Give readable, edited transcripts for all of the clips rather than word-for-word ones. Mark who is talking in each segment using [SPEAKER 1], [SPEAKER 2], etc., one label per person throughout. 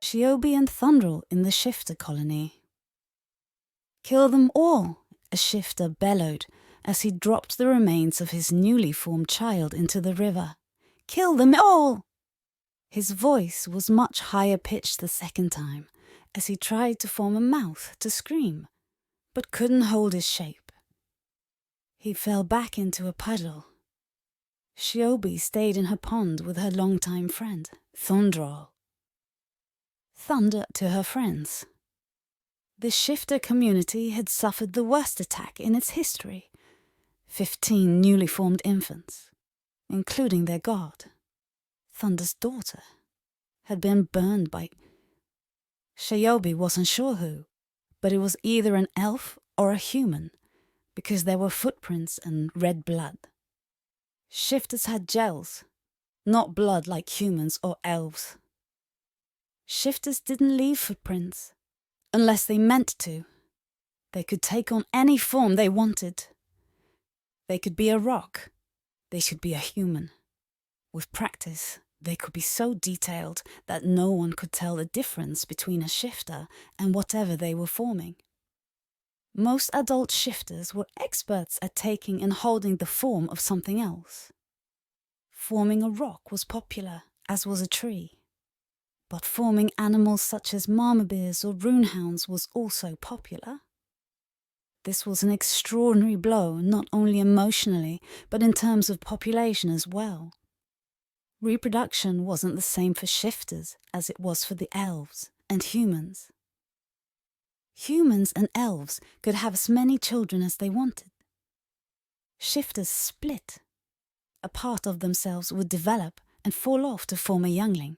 [SPEAKER 1] Shiobi and Thundrel in the shifter colony. "Kill them all," a shifter bellowed as he dropped the remains of his newly formed child into the river. "Kill them all!" His voice was much higher pitched the second time as he tried to form a mouth to scream, but couldn't hold his shape. He fell back into a puddle. Shiobi stayed in her pond with her longtime friend, Thundrel. Thunder to her friends. The shifter community had suffered the worst attack in its history. 15 newly formed infants, including their god, Thunder's daughter, had been burned by... Shiobi wasn't sure who, but it was either an elf or a human, because there were footprints and red blood. Shifters had gels, not blood like humans or elves. Shifters didn't leave footprints, unless they meant to. They could take on any form they wanted. They could be a rock. They could be a human. With practice, they could be so detailed that no one could tell the difference between a shifter and whatever they were forming. Most adult shifters were experts at taking and holding the form of something else. Forming a rock was popular, as was a tree. But forming animals such as marmobears or runehounds was also popular. This was an extraordinary blow, not only emotionally, but in terms of population as well. Reproduction wasn't the same for shifters as it was for the elves and humans. Humans and elves could have as many children as they wanted. Shifters split. A part of themselves would develop and fall off to form a youngling.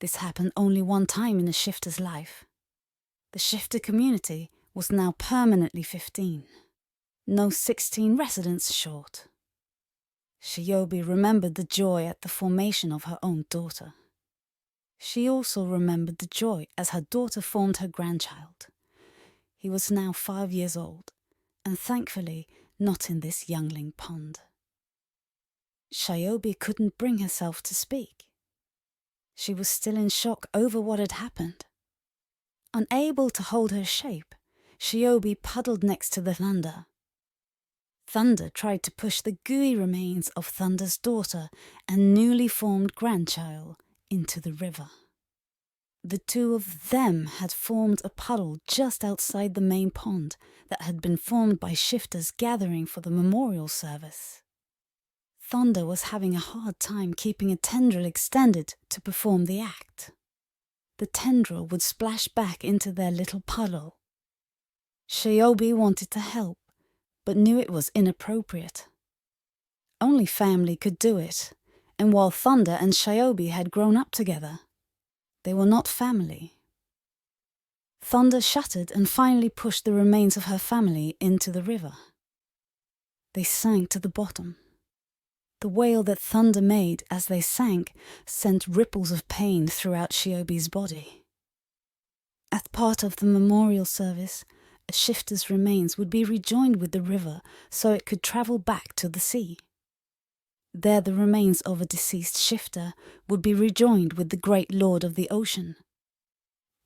[SPEAKER 1] This happened only one time in a shifter's life. The shifter community was now permanently 15, no 16 residents short. Shiobi remembered the joy at the formation of her own daughter. She also remembered the joy as her daughter formed her grandchild. He was now 5 years old, and thankfully not in this youngling pond. Shiobi couldn't bring herself to speak. She was still in shock over what had happened. Unable to hold her shape, Shiobi puddled next to the Thunder. Thunder tried to push the gooey remains of Thunder's daughter and newly formed grandchild into the river. The two of them had formed a puddle just outside the main pond that had been formed by shifters gathering for the memorial service. Thunder was having a hard time keeping a tendril extended to perform the act. The tendril would splash back into their little puddle. Shiobi wanted to help, but knew it was inappropriate. Only family could do it, and while Thunder and Shiobi had grown up together, they were not family. Thunder shuddered and finally pushed the remains of her family into the river. They sank to the bottom. The wail that Thunder made as they sank sent ripples of pain throughout Shiobi's body. As part of the memorial service, a shifter's remains would be rejoined with the river so it could travel back to the sea. There the remains of a deceased shifter would be rejoined with the great lord of the ocean.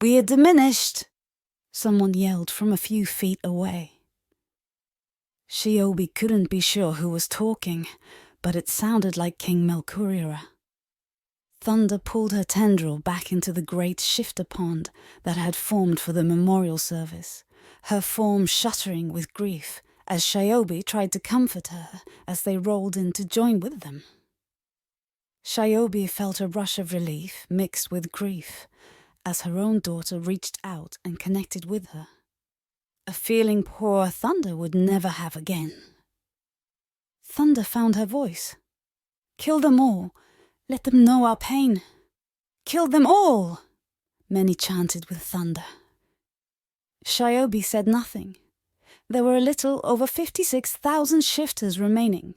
[SPEAKER 1] "We are diminished!" someone yelled from a few feet away. Shiobi couldn't be sure who was talking, but it sounded like King Melkurira. Thunder pulled her tendril back into the great shifter pond that had formed for the memorial service, her form shuddering with grief as Shiobi tried to comfort her as they rolled in to join with them. Shiobi felt a rush of relief mixed with grief as her own daughter reached out and connected with her, a feeling poor Thunder would never have again. Thunder found her voice. "Kill them all. Let them know our pain. Kill them all!" many chanted with Thunder. Shiobi said nothing. There were a little over 56,000 shifters remaining.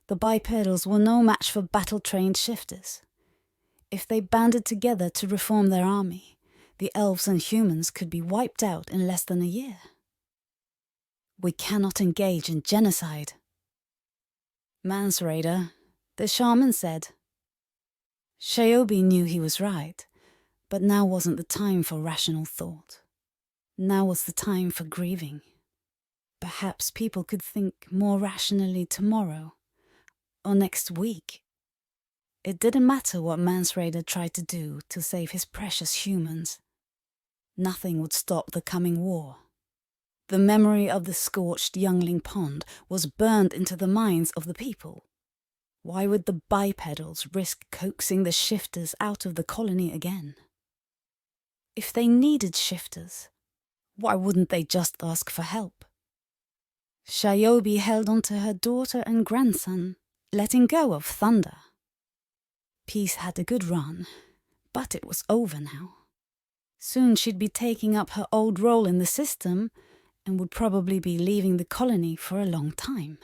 [SPEAKER 1] The bipedals were no match for battle-trained shifters. If they banded together to reform their army, the elves and humans could be wiped out in less than a year. "We cannot engage in genocide." "Mansraider," the shaman said. Shiobi knew he was right, But now wasn't the time for rational thought. Now was the time for grieving. Perhaps people could think more rationally tomorrow, or next week. It didn't matter what Mansraider tried to do to save his precious humans. Nothing would stop the coming war. The memory of the scorched youngling pond was burned into the minds of the people. Why would the bipedals risk coaxing the shifters out of the colony again? If they needed shifters, why wouldn't they just ask for help? Shiobi held on to her daughter and grandson, letting go of Thunder. Peace had a good run, but it was over now. Soon she'd be taking up her old role in the system and would probably be leaving the colony for a long time.